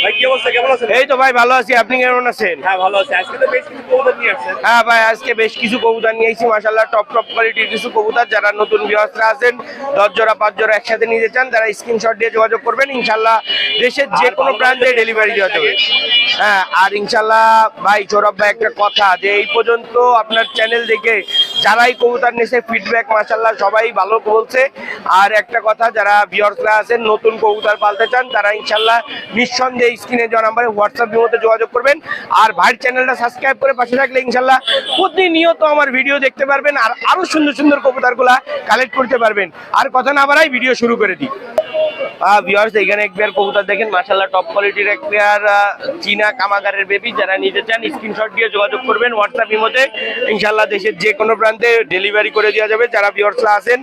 ভাই কি অবস্থা, কেমন আছেন? এই তো ভাই ভালো আছি, আপনি কেমন আছেন? হ্যাঁ ভালো আছি। আজকে তো বেশ কিছু কবুতর নিয়ে আসছেন। হ্যাঁ ভাই, আজকে বেশ কিছু কবুতর নিয়ে এসেছি মাশাআল্লাহ, টপ কোয়ালিটির কিছু কবুতর। যারা নতুন ভিউয়ার্সরা আছেন 10 জোড়া 5 জোড়া একসাথে নিতে চান, তারা স্ক্রিনশট দিয়ে যোগাযোগ করবেন। ইনশাআল্লাহ দেশের যে কোনো প্রান্তে ডেলিভারি দেওয়া যাবে। হ্যাঁ, আর ইনশাআল্লাহ ভাই সৌরভ ভাই একটা কথা, যে এই পর্যন্ত আপনার চ্যানেল দেখে যারাই কবুতর নিয়েছে ফিডব্যাক মাশাআল্লাহ সবাই ভালো বলছে। আর একটা কথা, যারা ভিউয়ার্সরা আছেন নতুন কবুতর পালতে চান, তারা ইনশাআল্লাহ নিঃসন্দেহে স্ক্রিনে দেওয়া নাম্বারে হোয়াটসঅ্যাপ মধ্যে যোগাযোগ করবেন। আর ভাইয়ের চ্যানেলটা সাবস্ক্রাইব করে পাশে থাকলে ইনশাআল্লাহ প্রতিনিয়ত আমার ভিডিও দেখতে পারবেন, আর আরো সুন্দর সুন্দর কবুতরগুলা কালেক্ট করতে পারবেন। আর কথা না বাড়াই ভিডিও শুরু করে দিই। ভিউয়ার্স, এখানে এক পেয়ার কবুতর দেখেন মাশাআল্লাহ, টপ কোয়ালিটির এক পেয়ার চীনা কামাগারের বেবি। যারা নিতে চান স্ক্রিনশট দিয়ে যোগাযোগ করবেন হোয়াটসঅ্যাপ ইমোতে। ইনশাআল্লাহ দেশের যে কোনো প্রান্তে ডেলিভারি করে দেওয়া যাবে। যারা ভিউয়ার্সরা আছেন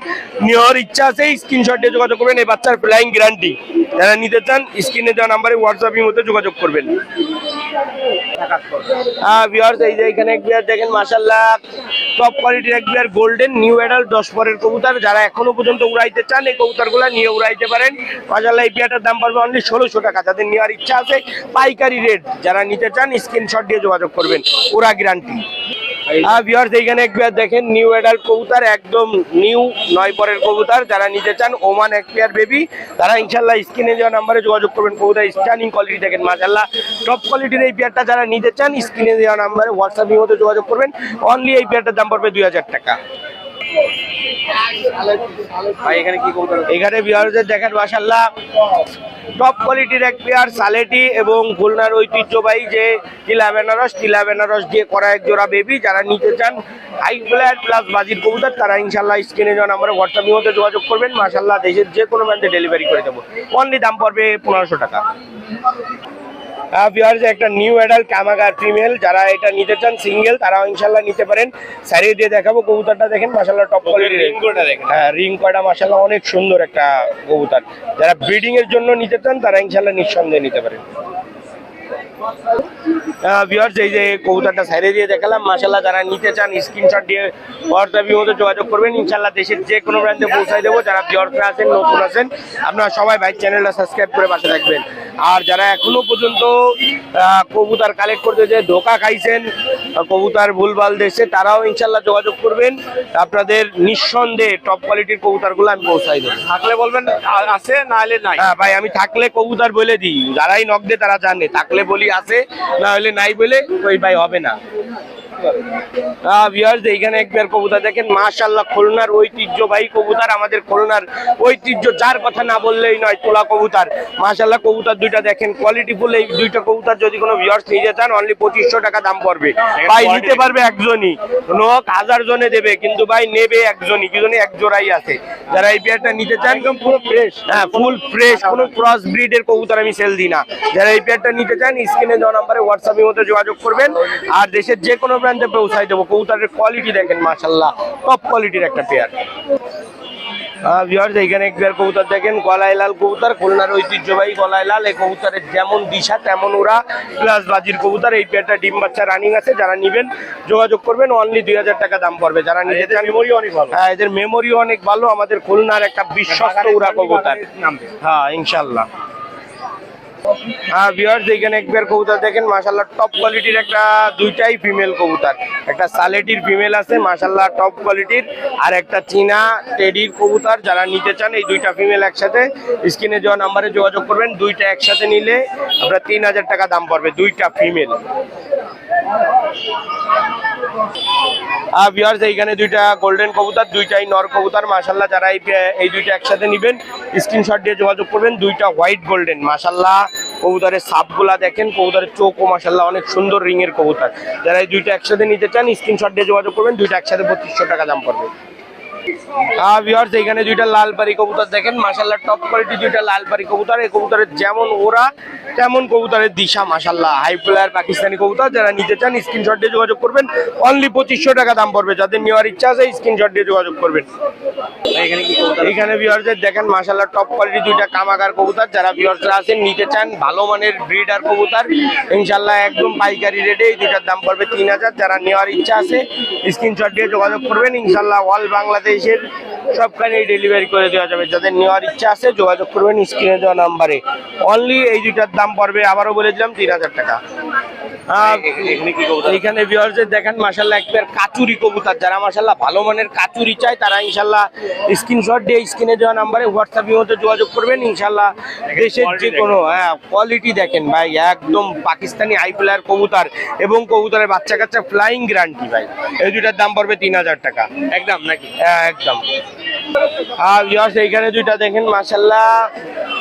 নেওয়ার ইচ্ছা আছে স্ক্রিনশট দিয়ে যোগাযোগ করবেন। এই বাচ্চার ফ্লাইং গ্যারান্টি। যারা নিতে চান স্ক্রিনে দেওয়া নাম্বারে হোয়াটসঅ্যাপ ইমোতে যোগাযোগ করবেন। ভিউয়ার্স, এই যে এখানে এক পেয়ার দেখেন মাশাআল্লাহ, টপ কোয়ালিটির এক পেয়ার গোল্ডেন নিউ অ্যাডাল্ট 10 পরের কবুতর। যারা এখনো পর্যন্ত উড়াইতে চান এই কবুতরগুলো নিয়ে উড়াইতে পারেন মাশাআল্লাহ। এই পেয়ারটার দাম পড়বে অনলি 1600 টাকা। যাদের নেওয়ার ইচ্ছা আছে পাইকারি রেট, যারা নিতে চান স্ক্রিনশট দিয়ে যোগাযোগ করবেন, ওরা গ্যারান্টি। ভিউয়ার্স, এইখানে এক পেয়ার দেখেন নিউ অ্যাডাল্ট কবুতর, একদম নিউ 9 পরের কবুতর। যারা নিতে চান ওমান এক পেয়ার বেবি, তারা ইনশাআল্লাহ স্ক্রিনে দেওয়া নাম্বারে যোগাযোগ করবেন। কবুতর স্টানিং কোয়ালিটি দেখেন মাশাআল্লাহ, টপ কোয়ালিটির এই পেয়ারটা যারা নিতে চান স্ক্রিনে দেওয়া নাম্বারে হোয়াটসঅ্যাপের মধ্যে যোগাযোগ করবেন। অনলি এই পেয়ারটার দাম পড়বে 2000 টাকা। এখানে ভিউয়ারদের দেখেন মাশাআল্লাহ, টপ কোয়ালিটির এক পেয়ার সালেটি এবং খুলনার ঐতিহ্যবাহী যে টিলা বেনারস দিয়ে করা এক জোড়া বেবি। যারা নিতে চান হাই ফ্লায়ার প্লাস বাজির কবুতর, তারা ইনশাআল্লাহ স্ক্রিনে দেওয়া নাম্বারে হোয়াটসঅ্যাপের মধ্যে যোগাযোগ করবেন। মাশাআল্লাহ দেশের যে কোনো প্রান্তে ডেলিভারি করে দেবো। অনলি দাম পড়বে 1500 টাকা। ভিউয়ার্স, একটা নিউ অ্যাডাল্ট কামাগার ফিমেল, যারা এটা নিতে চান সিঙ্গেল, তারাও ইনশাআল্লাহ নিতে পারেন। সারিয়ে দিয়ে দেখাবো কবুতরটা দেখেন মাশাআল্লাহ, টপ কোয়ালিটির রিং কয়টা মাশাআল্লাহ অনেক সুন্দর একটা কবুতর। যারা ব্রিডিং এর জন্য নিতে চান তারা ইনশাআল্লাহ নিঃসন্দেহে নিতে পারেন। ভিউয়ার্স, এই যে কবুতরটা সাইডে দিয়ে দেখালাম মাশাআল্লাহ, যারা নিতে চান স্ক্রিনশট দিয়ে হোয়াটসঅ্যাপের মধ্যে যোগাযোগ করবেন। ইনশাআল্লাহ দেশের যে কোনো প্রান্তে পৌঁছায় দেবো। যারা ভিউয়ার্সরা আছেন নতুন আছেন, আপনারা সবাই ভাই চ্যানেলটা সাবস্ক্রাইব করে পাশে থাকবেন। আর যারা এখনো পর্যন্ত কবুতর কালেক্ট করতে যে ধোকা খাইছেন কবুতর ভুলভাল দেশে, তারাও ইনশাআল্লাহ যোগাযোগ করবেন। আপনাদের নিঃসন্দেহে টপ কোয়ালিটির কবুতরগুলো আমি পৌঁছাই দেবো। থাকলে বলবেন আছে, না হলে নাই। হ্যাঁ ভাই, আমি থাকলে কবুতর বলে দিই, যারাই নক দেয় তারা জানে। থাকলে বলি আছে, না হলে নাই বলে ওই ভাই হবে না। ভিউয়ার্স, এইখানে এক পেয়ার কবুতর দেখেন মাশাআল্লাহ, খুলনার ঐতিহ্যবাহী কবুতর। আমাদের খুলনার ঐতিহ্য যার কথা না বললেই নয়, তোলা কবুতর মাশাআল্লাহ। কবুতর দুইটা দেখেন কোয়ালিটি ফুল। এই দুইটা কবুতর যদি কোনো ভিউয়ার্স নিতে চান অনলি 2500 টাকা দাম পড়বে। ভাই নিতে পারবে একজনই, নক 1000 জনে দেবে, কিন্তু ভাই নেবে একজনই, কি জন্য এক জোড়াই আছে। যারা এই পেয়ারটা নিতে চান একদম পুরো ফ্রেশ, হ্যাঁ ফুল ফ্রেশ, কোনো ক্রস ব্রিডের কবুতর আমি সেল দিই না। যারা এই পেয়ারটা নিতে চান স্ক্রিনে দেওয়া নাম্বারে হোয়াটসঅ্যাপের মধ্যে যোগাযোগ করবেন। আর দেশের যে কোনো প্রান্তে পৌঁছাই দেবো। কবুতরের কোয়ালিটি দেখেন মাশাআল্লাহ, টপ কোয়ালিটির একটা পেয়ার। ভিউয়ার্স, এইখানে এক পেয়ার কবুতর দেখেন গলায় লাল কবুতর, খুলনার ঐতিহ্যবাহী গলায় লাল। এই কবুতরের যেমন দিশা তেমন ওরা প্লাস বাজির কবুতর। এই পেয়ারটা ডিম বাচ্চা রানিং আছে। যারা নিবেন যোগাযোগ করবেন। অনলি 2000 টাকা দাম পড়বে। যারা নিতে চান মেমোরি অনেক ভালো, হ্যাঁ এদের মেমোরিও অনেক ভালো। আমাদের খুলনার একটা বিশ্বস্ত উড়া কবুতর, হ্যাঁ ইনশাআল্লাহ। ভিউয়ার্স, এইখানে এক পেয়ার কবুতর দেখেন মাশাআল্লাহ, টপ কোয়ালিটির একটা দুইটাই ফিমেল কবুতর। একটা সালেটির ফিমেল আছে মাশাআল্লাহ টপ কোয়ালিটির, আর একটা চীনা টেডির কবুতর। যারা নিতে চান এই দুইটা ফিমেল একসাথে স্ক্রিনে দেওয়া নাম্বারে যোগাযোগ করবেন। দুইটা একসাথে নিলে আপনার 3000 টাকা দাম পড়বে, দুইটা ফিমেল। ভিউয়ার্স, এইখানে দুইটা গোল্ডেন কবুতর, দুইটাই নর কবুতর মাশাআল্লাহ। যারা এই দুইটা একসাথে নেবেন স্ক্রিনশট দিয়ে যোগাযোগ করবেন। দুইটা হোয়াইট গোল্ডেন মাশাআল্লাহ। কবুতরের সাপগুলা দেখেন, কবুতরের চোখও মাশাআল্লাহ অনেক সুন্দর রিং এর কবুতর। যারা এই দুইটা একসাথে নিতে চান স্ক্রিনশট দিয়ে যোগাযোগ করবেন। দুইটা একসাথে 2500 টাকা দাম পড়বে। ভিউয়ার্স, এখানে দুইটা লালপারি কবুতর দেখেন মাশাআল্লাহ, টপ কোয়ালিটি দুইটা লালপারি কবুতর। এই কবুতরের যেমন ওরা তেমন কবুতরের দিশা মাশাআল্লাহ, হাই ফ্লায়ার পাকিস্তানি কবুতর। যারা নিতে চান স্ক্রিনশট দিয়ে যোগাযোগ করবেন। অনলি 2500 টাকা দাম পড়বে। যাদের নেওয়ার ইচ্ছা আছে স্ক্রিনশট দিয়ে যোগাযোগ করবেন। এখানে ভিউয়ার্সদের দেখেন মাশাআল্লাহ, টপ কোয়ালিটি দুইটা কামাগার কবুতর। যারা ভিউয়ার্সরা আছেন নিতে চান ভালো মানের ব্রিডার কবুতর, ইনশাআল্লাহ একদম পাইকারি রেটে এই দুইটার দাম পড়বে 3000। যারা নেওয়ার ইচ্ছা আছে স্ক্রিনশট দিয়ে যোগাযোগ করবেন। ইনশাআল্লাহ অল বাংলাদেশের সবখানেই ডেলিভারি করে দেওয়া যাবে। যাদের নেওয়ার ইচ্ছা আছে যোগাযোগ করবেন স্ক্রিনে দেওয়া নাম্বারে। অনলি এই দুইটার দাম পড়বে, আবারও বলে দিলাম, 3000 টাকা। এখানে কি কবুতর? এইখানে ভিউয়ারদের দেখেন মাশাআল্লাহ একবার কাচুরি কবুতর, যারা মাশাআল্লাহ ভালো মানের কাচুরি চায় তারা ইনশাআল্লাহ স্ক্রিনশট দিয়ে স্ক্রিনে দেওয়া নাম্বারে হোয়াটসঅ্যাপের মধ্যে যোগাযোগ করবেন। ইনশাআল্লাহ দেশের যে কোনো কোয়ালিটি দেখেন ভাই, একদম পাকিস্তানি হাই ফ্লায়ার কবুতর এবং কবুতরের বাচ্চা কাচ্চা ফ্লাইং গ্যারান্টি ভাই। এই দুইটার দাম পড়বে 3000 টাকা একদম নাকি? একদম। আর ভিউয়ার্স এইখানে দুইটা দেখেন মাশাআল্লাহ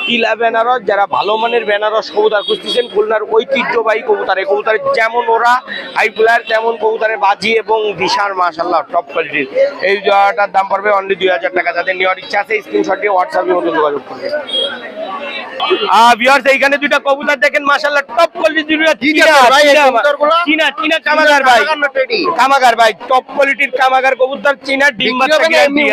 টিলা বেনারস, যারা ভালো মানের বেনারস কবুতর খুঁজতেছেন, খুলনার ঐতিহ্যবাহী কবুতর। এই কবুতরের যেমন ওরা হাই ফ্লায়ার তেমন কবুতরের বাজি এবং বিশাল মাশাআল্লাহ টপ কোয়ালিটির। এই জোড়াটার দাম পড়বে অনলি 2000 টাকা। যাদের নেওয়ার ইচ্ছা আছে স্ক্রিনশট দিয়ে হোয়াটসঅ্যাপের মধ্যে যোগাযোগ করবেন। ভিউয়ার্স এইখানে দুইটা কবুতর দেখেন মাশাআল্লাহ টপ কোয়ালিটির চীনা কামাগার ভাই, কামাগার ভাই টপ কোয়ালিটির কামাগার কবুতর, চীনা ডিম বাচ্চা গ্যারান্টি।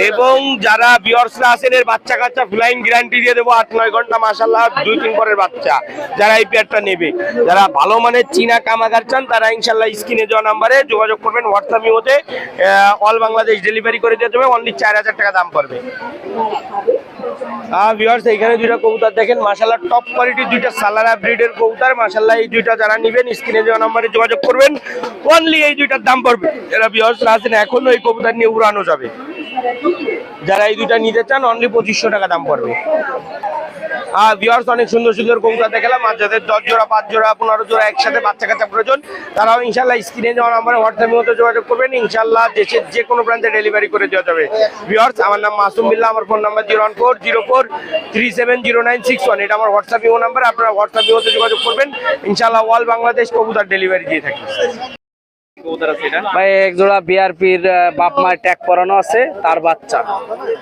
এবং যারা ভিউয়ার্সরা আছেন এর বাচ্চা কাচ্চা ফ্লাইং গ্যারান্টি দিয়ে দেবো 8-9 ঘন্টা মাশাআল্লাহ 2-3 পরের বাচ্চা। যারা এই পেয়ারটা নেবে, যারা ভালো মানের চীনা কামাগার চান তারা ইনশাআল্লাহ স্ক্রিনে দেওয়া নাম্বারে যোগাযোগ করবেন হোয়াটসঅ্যাপের মধ্যে। অল বাংলাদেশ ডেলিভারি করে দেওয়া যাবে, অনলি 4000 টাকা দাম পড়বে। ভিউয়ার্স এইখানে দুইটা কবুতর দেখেন মাশাআল্লাহ টপ কোয়ালিটির দুইটা সালারা ব্রিডের কবুতর। মাশাআল্লাহ এই দুইটা যারা নেবেন স্ক্রিনে দেওয়া নম্বরে যোগাযোগ করবেন, অনলি এই দুইটার দাম পড়বে। যারা ভিউয়ার্স আছেন এখনো এই কবুতর নিয়ে উড়ানো যাবে, যারা এই দুইটা নিতে চান অনলি 2500 টাকা দাম পড়বে। ভিউয়ার্স অনেক সুন্দর সুন্দর কবুতর দেখালাম। আর যাদের 10 জোড়া 5 জোড়া 15 জোড়া একসাথে বাচ্চা কাচ্চা প্রয়োজন তারাও ইনশাআল্লাহ স্ক্রিনে দেওয়া নম্বরে হোয়াটসঅ্যাপের মধ্যে যোগাযোগ করবেন। ইনশাআল্লাহ দেশের যে কোনো প্রান্তে ডেলিভারি করে দেওয়া যাবে। ভিউয়ার্স আমার নাম মাসুম বিল্লাহ, আমার ফোন নাম্বার 01404370961। এটা আমার হোয়াটসঅ্যাপ ইমো নাম্বার, আপনারা হোয়াটসঅ্যাপের মধ্যে যোগাযোগ করবেন। ইনশাআল্লাহ অল বাংলাদেশ কবুতর ডেলিভারি দিয়ে থাকি। কবুতর আছে এটা? ভাই এক জোড়া বিআরপির বাপ মায়ের ট্যাগ করানো আছে, তার বাচ্চা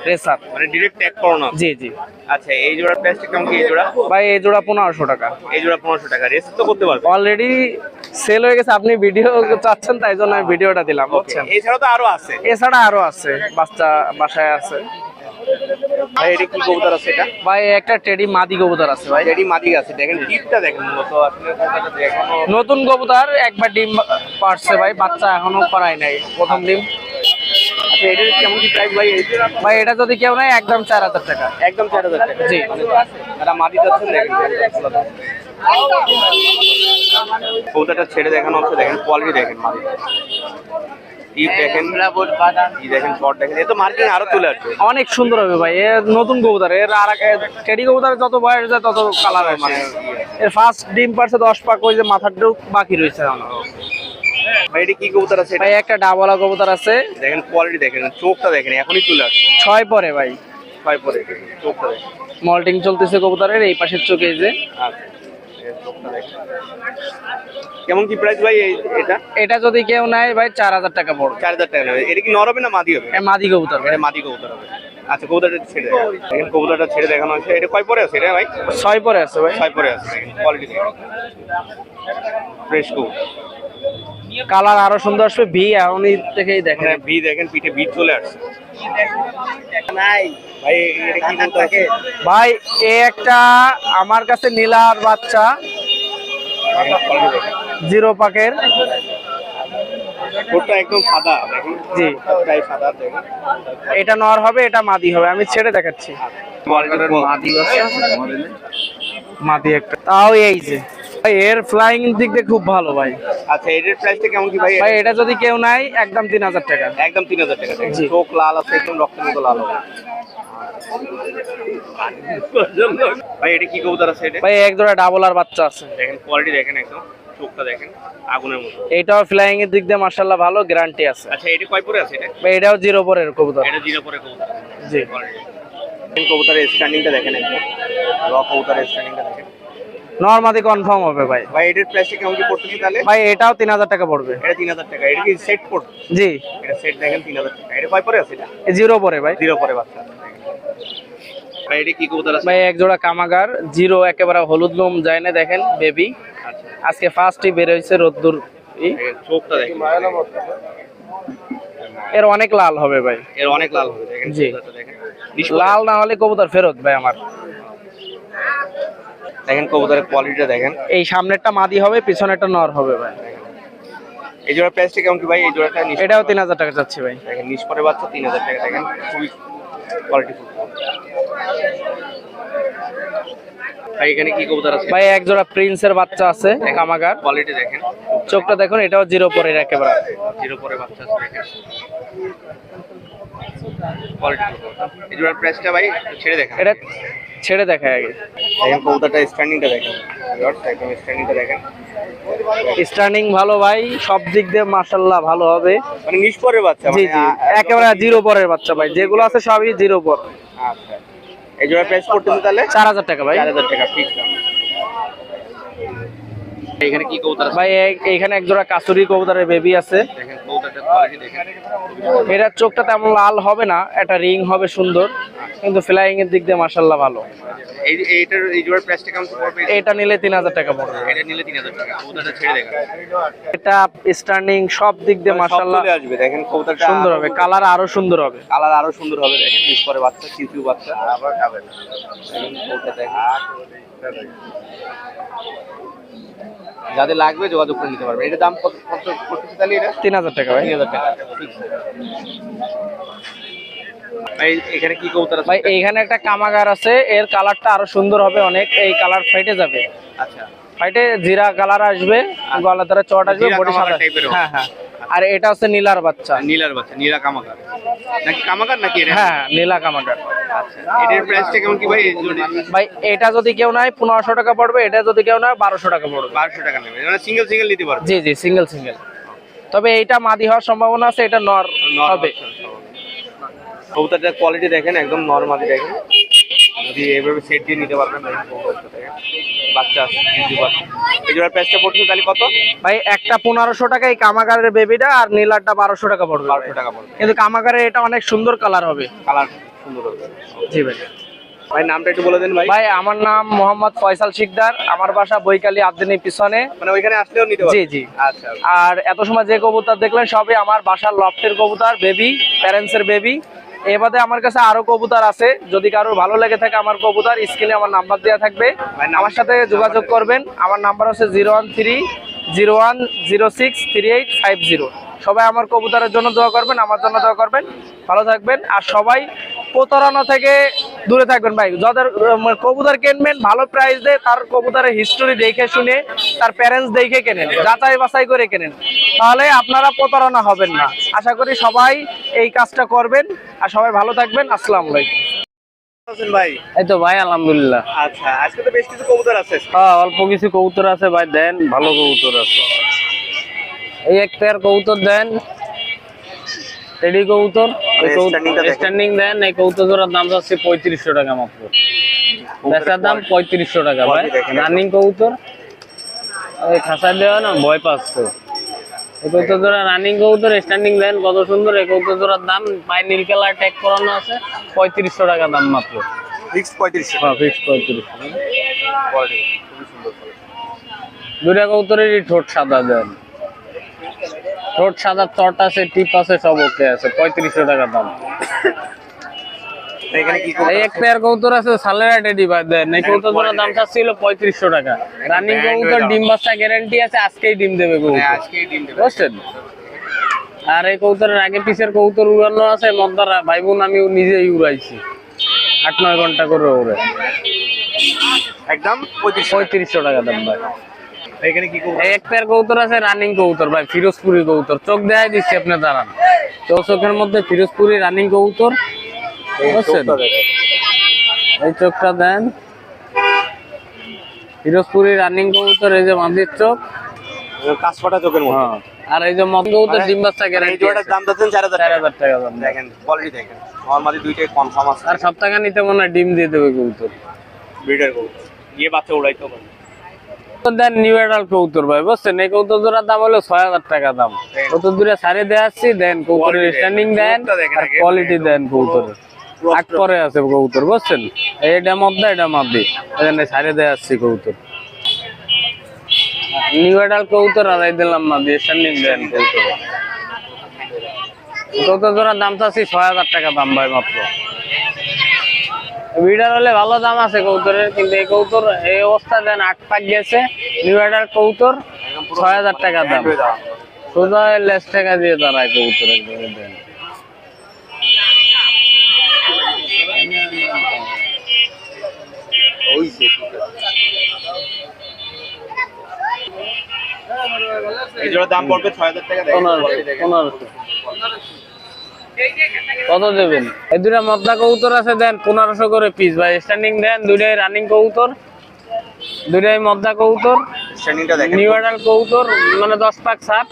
রেসার, মানে ডিরেক্ট ট্যাগ করানো? জি জি। আচ্ছা এই জোড়ার প্রাইসটা কেমন কি? এই জোড়া? ভাই এই জোড়া 1500 টাকা। এই জোড়া 1500 টাকা। রেস তো করতে পারবে? অলরেডি সেল হয়ে গেছে, আপনি ভিডিও চাচ্ছেন তাই জন্য আমি ভিডিওটা দিলাম, বুঝছেন। এছাড়া তো আরো আছে? এছাড়া আরো আছে, বাচ্চা বাসায় আছে। ভাই এটা কি কবুতর আছে এটা? ভাই একটা টেডি মাদি কবুতর আছে ভাই। টেডি মাদি আছে, দেখেন টিপটা দেখেন। মূলত আসলে কবুতরটা দেখানো নতুন কবুতর, একবার ডিম পারছে ভাই, বাচ্চা এখনো করাই নাই, প্রথম ডিম। আচ্ছা এটার কেমন কি প্রাইস ভাই? ভাই এটা যদি কেউ নেয় একদম 4000 টাকা। একদম 4000 টাকা। জি। যারা মাদি যাচ্ছেন দেখেন কবুতরটা ছেড়ে দেখানো হচ্ছে, দেখেন কোয়ালিটি দেখেন, মাদি টিপ দেখেন, কি দেখেন পট দেখেন। এ তো মার্কেটে আরো চলে আসবে, অনেক সুন্দর হবে ভাই। এর নতুন কবুতর, এর আর টেডি কবুতরের যত বয়স যায় তত কালার হয়। মানে এর ফার্স্ট ডিম পারছে 10 পাক, ওই যে মাথার ডুক বাকি রয়েছে এখনো। ভাই এটা কি কবুতর আছে? ভাই একটা ডাবলা কবুতর আছে, দেখেন কোয়ালিটি দেখেন, চোখটা দেখেন, এখনই চলে আসছে 6 পরে ভাই। 6 পরে চোখটা দেখেন, মল্টিং চলতেছে কবুতরের এই পাশের চোখে যে। আচ্ছা চোখটা দেখেন। কেমন কি প্রাইস ভাই এটা? এটা যদি কেউ নেয় ভাই 4000 টাকা পড়বে। 4000 টাকা নেবে। এটা কি নর হবে না মাদি হবে? এটা মাদি কবুতর। এটা মাদি কবুতর হবে। আচ্ছা কবুতরটা ছেড়ে দেখান, দেখেন কবুতরটা ছেড়ে দেখানো হয়েছে। এটা কয় পরে আছে এটা ভাই? 6 পরে আছে ভাই। 6 পরে আছে, দেখেন কোয়ালিটি দেখেন, ফ্রেশ কবুতর। কালার আরো সুন্দর আসবে, ভি এখনই থেকেই দেখেন। ভি দেখেন, পিঠে বীজ চলে আসছে। ভাই এটা কি কবুতর আছে? ভাই এই একটা আমার কাছে নীলার বাচ্চা, জিরো পাকের। ঠোঁটটা একদম সাদা দেখেন, জি প্রায় সাদা দেখেন। এটা নর হবে, এটা মাদি হবে, আমি ছেড়ে দেখাচ্ছি। মাদি আছে, মাদি একটা, তাও এই যে ভাই এর ফ্লাইং দিক দিয়ে খুব ভালো ভাই। আচ্ছা এটার প্রাইসটা কেমন কি ভাই? ভাই এটা যদি কেউ নেয় একদম 3000 টাকা। একদম 3000 টাকা। জি। চোখ লাল আছে, একদম রক্তের মতো লাল হবে। ভাই এটা কি কবুতর আছে এটা? ভাই এক জোড়া ডাবলার বাচ্চা আছে, দেখেন কোয়ালিটি দেখেন, একদম চোখটা দেখেন আগুনের মতো। এটাও ফ্লাইং এর দিক দিয়ে মাশাআল্লাহ ভালো, গ্যারান্টি আছে। আচ্ছা এটা কয় পরে আছে এটা? ভাই এটাও জিরো পরের কবুতর। এটা জিরো পরে কবুতর। জি। কবুতরের স্ট্যান্ডিংটা দেখেন, একদম র কবুতরের স্ট্যান্ডিংটা দেখেন। নরমাদি কনফার্ম হবে ভাই। ভাই এটার প্রাইসটা কেমন কি পড়তেছে তাহলে? ভাই এটাও 3000 টাকা পড়বে। এটা 3000 টাকা। এটা কি সেট পড়ছে? জি এটা সেট দেখেন 3000 টাকা। এটা কয় পরে আছে এটা? জিরো পরে ভাই। জিরো পরে বাচ্চা। ভাই এটা কি কবুতর আছে? ভাই এক জোড়া কামাগার, জিরো একেবারে হলুদ লোম যায় না, দেখেন বেবি। আচ্ছা আজকে ফার্স্টই বের হয়েছে রোদ্দুর। দেখেন চোখটা দেখেন, এর অনেক লাল হবে ভাই। এর অনেক লাল হবে, দেখেন জি। কবুতরটা দেখেন। লাল না হলে কবুতর ফেরত ভাই আমার। দেখেন কবুতরের কোয়ালিটিটা দেখেন। এই সামনেরটা মাদি হবে, পিছনেরটা নর হবে ভাই। এই জোড়ার প্রাইসটা কেমন কি ভাই? এই জোড়াটা এটাও 3000 টাকা যাচ্ছে ভাই। দেখেন নিষ্পরে বাচ্চা 3000 টাকা, দেখেন খুবই কোয়ালিটিফুল। ভাই এখানে কি কবুতর আছে? ভাই এক জোড়া প্রিন্সের বাচ্চা আছে কামাগার, কোয়ালিটি দেখেন, চোখটা দেখুন, এটাও জিরো পরের একেবারে। জিরো পরে বাচ্চা আছে দেখেন কোয়ালিটিফুল। এই জোড়ার প্রাইসটা ভাই ছেড়ে দেখেন, এটা ছেড়ে দেখায় আগে। দেখেন কবুতরটা স্ট্যান্ডিংটা দেখেন, একদম স্ট্যান্ডিংটা দেখেন, স্টার্নিং ভালো ভাই, সব দিক দিয়ে মাশাআল্লাহ ভালো হবে। মানে নিষ্পরের বাচ্চা, জি জি, একেবারে জিরো পরের বাচ্চা ভাই, যেগুলো আছে সবই জিরো পর। আচ্ছা এই জোড়ার প্রাইস পড়তেছে তাহলে 4000 টাকা ভাই। 4000 টাকা ফিক্স দাম। এখানে কি কবুতর আছে? ভাই এইখানে এক জোড়া কাসুরি কবুতরের বেবি আছে। দেখেন কবুতরটার কোয়ালিটি দেখেন, এটার চোখটা তেমন লাল হবে না, একটা রিং হবে সুন্দর, কিন্তু ফ্লাইং এর দিক দিয়ে মাশাআল্লাহ ভালো। এইটার এই জোড়ার প্রাইসটা কেমন পড়বে? এটা নিলে 3000 টাকা পড়বে। এটা নিলে 3000 টাকা। কবুতরটা ছেড়ে দেখেন, এটা স্টার্নিং সব দিক দিয়ে মাশাআল্লাহ চলে আসবে। দেখেন কবুতরটা সুন্দর হবে, কালার আরো সুন্দর হবে। কালার আরো সুন্দর হবে। দেখেন নিষ্পরে বাচ্চা, কিউকিউ বাচ্চা, আবার খাবেন। দেখেন কবুতরটা দেখেন, যাদের লাগবে যোগাযোগ করে নিতে পারবে। এটার দাম কত কত পড়তেছে তাহলে? এটা 3000 টাকা ভাই। 3000 টাকা ফিক্স। ভাই এখানে কি কবুতর আছে? ভাই এইখানে একটা কামাগার আছে, এর কালারটা আরো সুন্দর হবে অনেক, এই কালার ফাইটে যাবে। আচ্ছা ফাইটে জিরা কালার আসবে, গলা ধরে চট আসবে, জিরা বডি কামাগার সাদা। টাইপের হবে। হ্যাঁ হ্যাঁ, আর এটা হচ্ছে নীলার বাচ্চা। নীলার বাচ্চা, নীলা কামাগার নাকি কামাগার নাকি এটা? হ্যাঁ নীলা কামাগার। আচ্ছা এটার প্রাইসটা কেমন কি ভাই? এই জোড়া ভাই এটা যদি কেউ নেয় 1500 টাকা পড়বে, এটা যদি কেউ নেয় 1200 টাকা পড়বে। 1200 টাকা নেবে, মানে সিঙ্গেল সিঙ্গেল নিতে পারবে। জি জি, সিঙ্গেল সিঙ্গেল। তবে এইটা মাদি হওয়ার সম্ভাবনা আছে, এটা নর হবে। কবুতরটার কোয়ালিটি দেখেন, একদম নরমালি দেখেন, যদি এইভাবে সেট দিয়ে নিতে পারবেন। কবুতরটা দেখেন বাচ্চা আছে, কিউকিউ বাচ্চা। এই জোড়ার প্রাইসটা পড়ছে তাহলে কত? ভাই একটা 1500 টাকা এই কামাগারের বেবিটা, আর নীলারটা 1200 টাকা পড়বে। 1200 টাকা পড়বে, কিন্তু কামাগারের এটা অনেক সুন্দর কালার হবে। কালার সুন্দর হবে। জি ভাই। ভাই নামটা একটু বলে দেন ভাই। ভাই আমার নাম মোহাম্মদ ফয়সাল শিকদার, আমার বাসা বৈকালী আবদিনী পিছনে। মানে ওইখানে আসলেও নিতে পারবেন? জি জি। আচ্ছা আর এত সময় যে কবুতর দেখলেন সবই আমার বাসার লফটের কবুতর, বেবি, প্যারেন্টসের বেবি। এবারে আমার কাছে আরো কবুতর আছে, যদি কারোর ভালো লেগে থাকে আমার কবুতর, স্ক্রিনে আমার নাম্বার দেওয়া থাকবে, আমার সাথে যোগাযোগ করবেন। আমার নাম্বার হচ্ছে 01301063850। সবাই আমার কবুতরের জন্য দোয়া করবেন, আমার জন্য দোয়া করবেন। ভালো থাকবেন, আর সবাই প্রতারণা থেকে দূরে থাকবেন ভাই। যাদের কবুতর কিনবেন ভালো প্রাইস দিয়ে, তার কবুতরের হিস্টোরি দেখে শুনে, তার প্যারেন্টস দেখে কেনেন, যাচাই বাছাই করে কেনেন, তাহলে আপনারা প্রতারণা হবেন না। আশা করি সবাই এই কাজটা করবেন, আর সবাই ভালো থাকবেন। আসসালামু আলাইকুম। আছেন ভাই? এই তো ভাই আলহামদুলিল্লাহ। আচ্ছা আজকে তো বেশ কিছু কবুতর আছে। হ্যাঁ অল্প কিছু কবুতর আছে ভাই, দেন ভালো কবুতর আছে। এই এক পেয়ার কবুতর দেন, টেডি কবুতর, স্ট্যান্ডিং দেন। এই কবুতর জোড়ার দাম যাচ্ছে 3500 টাকা মাত্র, বেচার দাম 3500 টাকা ভাই। রানিং কবুতর, ওই খাঁচা দেওয়া না ভয় পাচ্ছে। এই কবুতর জোড়া রানিং কবুতর, স্ট্যান্ডিং দেন, কত সুন্দর। এই কবুতর জোড়ার দাম পায়ে নীল কালার ট্যাগ করানো আছে, 3500 টাকা দাম মাত্র। ফিক্স 3500। হ্যাঁ ফিক্স 3500। কোয়ালিটি খুবই সুন্দর। দুটা কবুতরেরই ঠোঁট সাদা দেন, ঠোঁট সাদা, চট আছে, টিপ আছে, সব ওকে আছে, 3500 টাকা দাম। এখানে কি এই এক পেয়ার কবুতর আছে সালেরা টেডি ভাই, দেন। এই কবুতর দাম চাচ্ছিল 3500 টাকা। রানিং কবুতর, ডিম বাচ্চা গ্যারান্টি আছে, আজকেই ডিম দেবে কবুতর, আজকেই ডিম দেবে, বুঝছেন। আর এই কবুতরের আগে পিছের কবুতর উড়ানো আছে, মদ্দারা ভাই বোন আমি নিজেই উড়াইছি, 8-9 ঘন্টা করে উড়ে। একদম 3500 টাকা দাম ভাই। এখানে কি কবুতর? এই এক পেয়ার কবুতর আছে রানিং কবুতর ভাই, ফিরোজপুরি কবুতর, চোখ দেখাই দিচ্ছি, আপনি দাঁড়ান। চোখের মধ্যে ফিরোজপুরি রানিং কবুতর, বুঝছেন। এই চোখটা দেন, ফিরোজপুরি রানিং কবুতর, এই যে মাদির চোখ, কাঁচপাটা চোখের মতো। হ্যাঁ। আর এই যে মদ কবুতর, ডিম বাচ্চা এই গ্যারান্টি, জোড়াটার দাম দিচ্ছেন 4000 টাকা দাম। দেখেন কোয়ালিটি দেখেন, নরমালি দুইটাই কনফার্ম আছে। আর সপ্তাহে নিতে মনে হয় ডিম দিয়ে দেবে কবুতর, ব্রিডার কবুতর গিয়ে বাচ্চা উড়াইতে হবে। দেন নিউ এডাল কবুতর ভাই, বুঝছেন। এই কবুতর জোড়ার দাম হলো 6000 টাকা দাম। কত দূরে সারে দেয়া আসছি, দেন কবুতরের স্ট্যান্ডিং দেন, আর কোয়ালিটি দেন কবুতরের। আগ পরে আছে কবুতর, বুঝছেন। এটা মদ্দা, এটা মাদি, এখানে সারে দেয়া আসছি কবুতর। নিউ এডাল কবুতর আর এই দিলাম মাদি, স্ট্যান্ডিং দেন কবুতর। কবুতর জোড়ার দাম চাচ্ছি 6000 টাকা দাম ভাই মাত্র। বিডার হলে ভালো দাম আছে কবুতরের, কিন্তু এই কবুতর এই অবস্থা দেন 8 পাক গেছে। নিউ এডাল কবুতর 6000 টাকা দাম, সোজা লেস টাকা দিয়ে দাঁড়ায় কবুতর একদম দেন। এই জোড়ার দাম পড়বে 6000 টাকা। 1500 কত দেবেন? এই দুটা মদ্দা কবুতর আছে দেন 1500 করে পিস ভাই। স্ট্যান্ডিং দেন, দুইটাই রানিং কবুতর, দুইটাই মদ্দা কবুতর, স্ট্যান্ডিংটা দেখেন নিউ অ্যাডাল্ট কবুতর, মানে 10 পাক 7,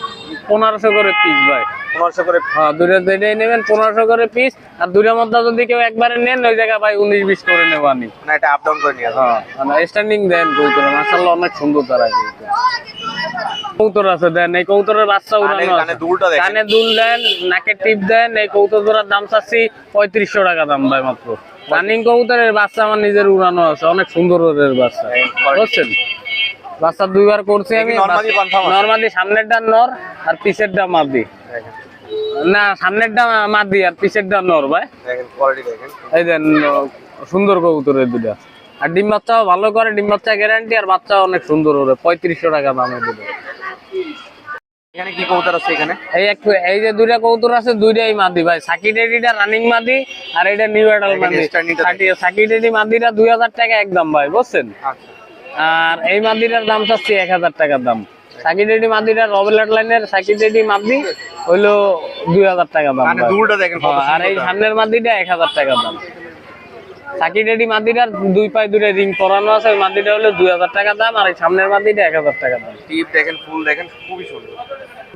1500 করে পিস ভাই। 1500 করে। হ্যাঁ দুইটাই নেবেন 1500 করে পিস। আর দুইটা মদ্দা যদি কেউ একবারে নেন ওই জায়গায় ভাই 19-20 করে নেব আমি। না এটা আপ ডাউন করে নিয়ে আসবে। হ্যাঁ মানে স্ট্যান্ডিং দেন কবুতর, মাশাআল্লাহ অনেক সুন্দর তারা কবুতর। কবুতর আছে দেন, এই কবুতরের বাচ্চা উড়ানো আছে। কানে দুলটা দেখেন, কানে দুল দেন, নাকে টিপ দেন। এই কবুতর জোড়ার দাম চাচ্ছি 3500 টাকা দাম ভাই মাত্র। রানিং কবুতরের বাচ্চা আমার নিজের উড়ানো আছে, অনেক সুন্দর ওদের বাচ্চা, বুঝছেন? বাচ্চা দুইবার করছি আমি। নরমালি কনফার্ম আছে? নরমালি সামনেরটা নর আর পিছেরটা মাদি। না সামনেরটা মাদি আর পিছেরটা নর ভাই। দেখেন কোয়ালিটি দেখেন, এই দেন সুন্দর কবুতরের দুটা। আর ডিম বাচ্চাও ভালো করে, ডিম বাচ্চা গ্যারান্টি, আর বাচ্চা অনেক সুন্দর ওরে। 3500 টাকা দামের দুটো। এখানে কি কবুতর আছে এখানে? এই যে দুইটা কবুতর আছে, দুইটাই মাদি ভাই। সাকি ডেডিটা রানিং মাদি আর এটা নিউ অ্যাডাল মাদি। সাকি ডেডি মাদিটা 2000 টাকা একদম ভাই, বুঝছেন? আচ্ছা আর এই মাদিটার দাম চাচ্ছি 1000 টাকার দাম। সাকি ডেডি মাদিটা রবেলার লাইনের সাকি ডেডি মাদি হইলো 2000 টাকা দাম মানে ভাই। দুলটা দেখেন কত আর এই সামনের মাদিটা 1000 টাকা দাম। সাকি ডেডি মাদিটার দুই পায়ে দুটো রিং পরানো আছে, ওই মাদিটা হলো 2000 টাকা দাম। আর এই সামনের মাদিটা 1000 টাকা দাম। টিপ দেখেন, ফুল দেখেন, খুবই সুন্দর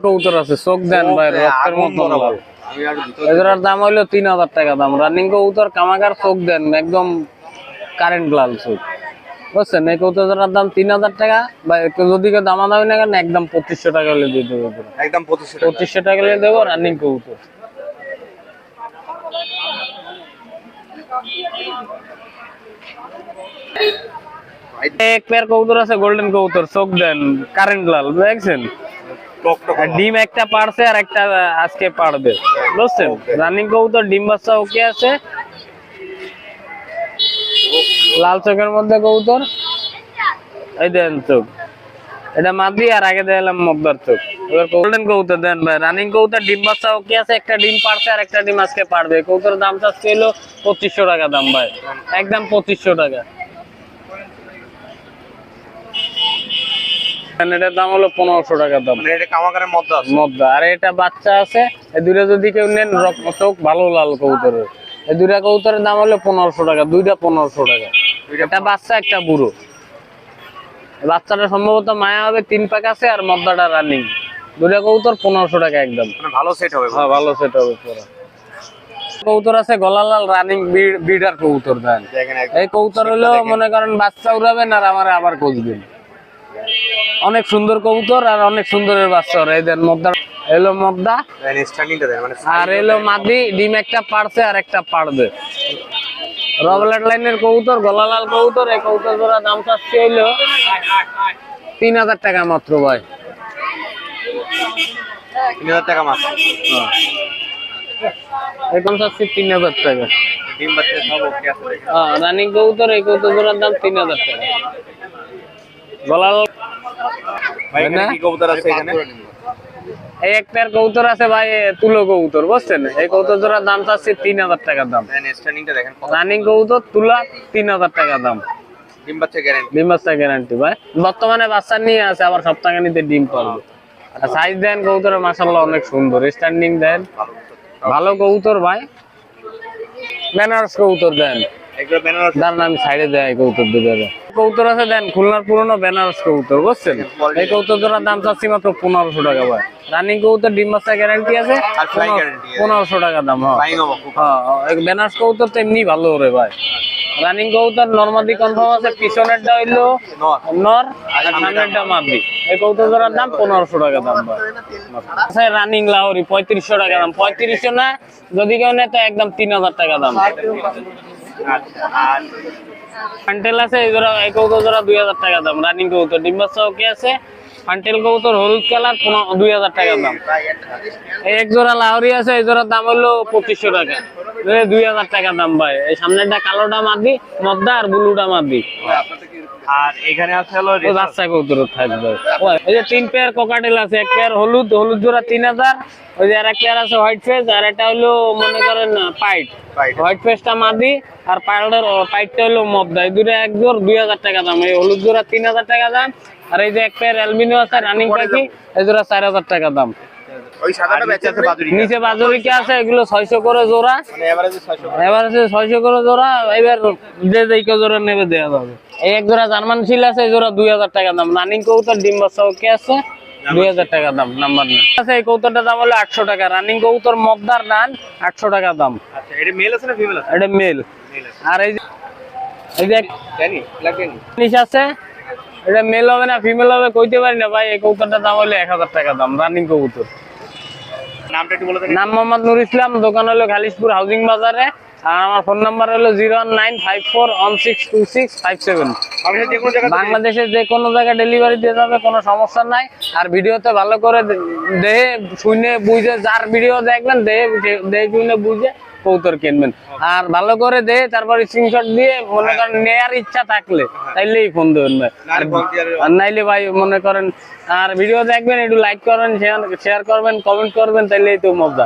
কবুতর আছে, চোখ দেন ভাই রক্তের মতো লাল। আমি আর এটার দাম হইলো 3000 টাকা দাম। রানিং কবুতর, কামাকার, চোখ দেন একদম কারেন্ট লাল চোখ, বুঝছেন? এই কবুতরের দাম 3000 টাকা। বা যদি কেউ দামাদামি না করেন একদম 2500 টাকা হলে দিয়ে দেবো। একদম 2500 টাকা হলে দেবো রানিং কবুতর। এক পেয়ার কবুতর আছে গোল্ডেন কবুতর, চোখ দেন কারেন্ট লাল, দেখছেন? আর ডিম একটা পারছে আর একটা আজকে পারবে, বুঝছেন? রানিং কবুতর, ডিম বাচ্চা ওকে আছে, লাল চোখের মধ্যে কবুতর। এই দেন চোখ, এটা মাদি আর আগে দিলাম মগদার চোখ। এবার গোল্ডেন কবুতর দেন ভাই, রানিং কবুতর, ডিম বাচ্চা ওকে আছে, একটা ডিম পারছে আর একটা ডিম আজকে পারবে। কবুতরের দাম চাচ্ছে হলো 2500 টাকা দাম ভাই, একদম 2500 টাকা। এটার দাম হলো 1500 টাকা দাম। মানে এটা কামাকারের মধ্যে আছে মদ্দা। আর এটা বাচ্চা আছে, এই দুইটা যদি কেউ নেন চোখ ভালো লাল কবুতরের। এই দুইটা কবুতরের দাম হলো 1500 টাকা, দুইটা 1500 টাকা। এটা বাচ্চা একটা বুড়ো। বাচ্চাটা সম্ভবত মায়া হবে, 3 পাক আছে, আর মদ্দাটা রানিং। দুইটা কবুতর 1500 টাকা একদম। মানে ভালো সেট হবে। হ্যাঁ ভালো সেট হবে পুরো। কবুতর আছে গলা লাল রানিং বিডার কবুতর দেন। দেখেন এই কবুতর হলো মনে করেন বাচ্চা উড়াবেন আর আমার আবার খুঁজবেন। অনেক সুন্দর কবুতর আর অনেক সুন্দরের বাচ্চা ওরা। এই দেন মদ্দা, এলো মদ্দা, স্ট্যান্ডিংটা দেখেন, মানে আর এলো মাদি। ডিম একটা পারছে আর একটা পারবে। রবলেট লাইনের কবুতর, গলা লাল কবুতর। এই কবুতর জোড়া দাম চাচ্ছি হইলো 3000 টাকা মাত্র ভাই। 3000 টাকা মাত্র। এই দাম চাচ্ছি 3000 টাকা। ডিম বাচ্চা সব ওকে আছে দেখেন। হ্যাঁ রানিং কবুতর, এই কবুতর জোড়ার দাম 3000 টাকা। গলা লাল ভাই এখানে কি কবুতর আছে এখানে? এই এক পেয়ার কবুতর আছে ভাই, তুলো কবুতর, বুঝছেন? এই কবুতর জোড়ার দাম চাচ্ছি 3000 টাকা দাম। স্ট্যান্ডিংটা দেখেন, রানিং কবুতর তুলা 3000 টাকা দাম। ডিম বাচ্চা গ্যারান্টি। ডিম বাচ্চা গ্যারান্টি ভাই। বর্তমানে বাচ্চা নিয়ে আছে, আবার সপ্তাহখানিতে ডিম পারবে। আর সাইজ দেন কবুতরের মাশাআল্লাহ অনেক সুন্দর। স্ট্যান্ডিং দেন, ভালো কবুতর ভাই। বেনারস কবুতর দেন, একবার বেনারস দাঁড়ান আমি সাইডে দেয় কবুতর দুটো। কবুতর আছে দেন খুলনার পুরনো বেনারস কবুতর, বুঝছেন? এই কবুতর জোড়ার দাম চাচ্ছি মাত্র 1500 টাকা ভাই। রানিং কবুতর, ডিম বাচ্চা গ্যারান্টি আছে, আর flying guarantee আছে। 1500 টাকা দাম। হ্যাঁ ফ্লাইং হবে খুব। হ্যাঁ বেনারস কবুতর তো এমনি ভালো ওরে ভাই। রানিং কবুতর নরমাদি কনফার্ম আছে, পিছনেরটা হইলো নর আর সামনেরটা মাদি। এই কবুতর জোড়ার দাম 1500 টাকা দাম ভাই। আচ্ছা রানিং লাহোরি 3500 টাকা দাম। 3500 না, যদি কেউ নেয় তো একদম 3000 টাকা দাম। আচ্ছা আর ফান্টেল আছে, এই জোড়া, এই কবুতর জোড়া 2000 টাকা দাম। রানিং কবুতর, ডিম বাচ্চা ওকে আছে। ফান্টেল কবুতর হলুদ কালার, 2000 টাকা দাম। এই এক জোড়া লাহোরি আছে, এই জোড়ার দাম হলো 2500 টাকা, 2000 টাকা দাম ভাই। এই সামনেরটা কালোটা মাদি মদ্দা আর ব্লুটা মাদি। আর এখানে আছে হলো ওই বাচ্চা কবুতর থাকবে। ওই যে 3 পেয়ার ককাটেল আছে, এক পেয়ার হলুদ জোড়া 3000, ওই যে আর এক পেয়ার আছে হোয়াইট ফেস, আর এটা হলো মনে করেন পাইট। হোয়াইট ফেসটা মাদি আর পাইটটা হলো মবদা। এই দুটো এক জোড় 2000 টাকা দাম। এই হলুদ জোড়া 3000 টাকা দাম, আর এই যে এক পেয়ার অ্যালবিনো আছে রানিং পাখি, এই জোড়া 4000 টাকা দাম। ওই সাদাটা বেচে আছে বাদুরি। নিচে বাজুরিকা আছে, এগুলো 600 করে জোড়া, মানে এভারেজে 600 এভারেজে 600 করে জোড়া। এবার যে যেই জোড়া নেবে দেওয়া যাবে। এই এক জোড়া জার্মান শিল আছে, এই জোড়া 2000 টাকা দাম। রানিং কবুতর ডিম বাচ্চা ওকে আছে, 2000 টাকা দাম। নাম্বার না আছে। এই কবুতরটার দাম হলো 800 টাকা। রানিং কবুতর মগদার রান, 800 টাকা দাম। আচ্ছা, এটা মেল আছে না ফিমেল আছে? এটা মেল। আর এই যে জানি লাগেনি। জিনিস আছে, এটা মেল হবে না ফিমেল হবে কইতে পারি না ভাই। এই কবুতরটার দাম হলো 1000 টাকা দাম। রানিং কবুতর। নামটা একটু বলে দেন। নাম মোহাম্মদ নুর ইসলাম, দোকান হলো খালিশপুর হাউজিং বাজারে, আর আমার ফোন নাম্বার হলো 01954162657। বাংলাদেশের যে কোনো জায়গা বাংলাদেশের যে কোনো জায়গায় ডেলিভারি দিয়ে যাবে, কোনো সমস্যা নাই। আর ভিডিওতে ভালো করে দেখে শুনে বুঝে, যার ভিডিও দেখবেন দেখে শুনে বুঝে কবুতর কিনবেন। আর ভালো করে দেখে তারপর স্ক্রিনশট দিয়ে মনে করেন নেয়ার ইচ্ছা থাকলে তাইলেই ফোন দেবেন ভাই। আর নাইলে ভাই মনে করেন আর ভিডিও দেখবেন, একটু লাইক করবেন, শেয়ার করবেন, কমেন্ট করবেন, তাইলেই তো মজা।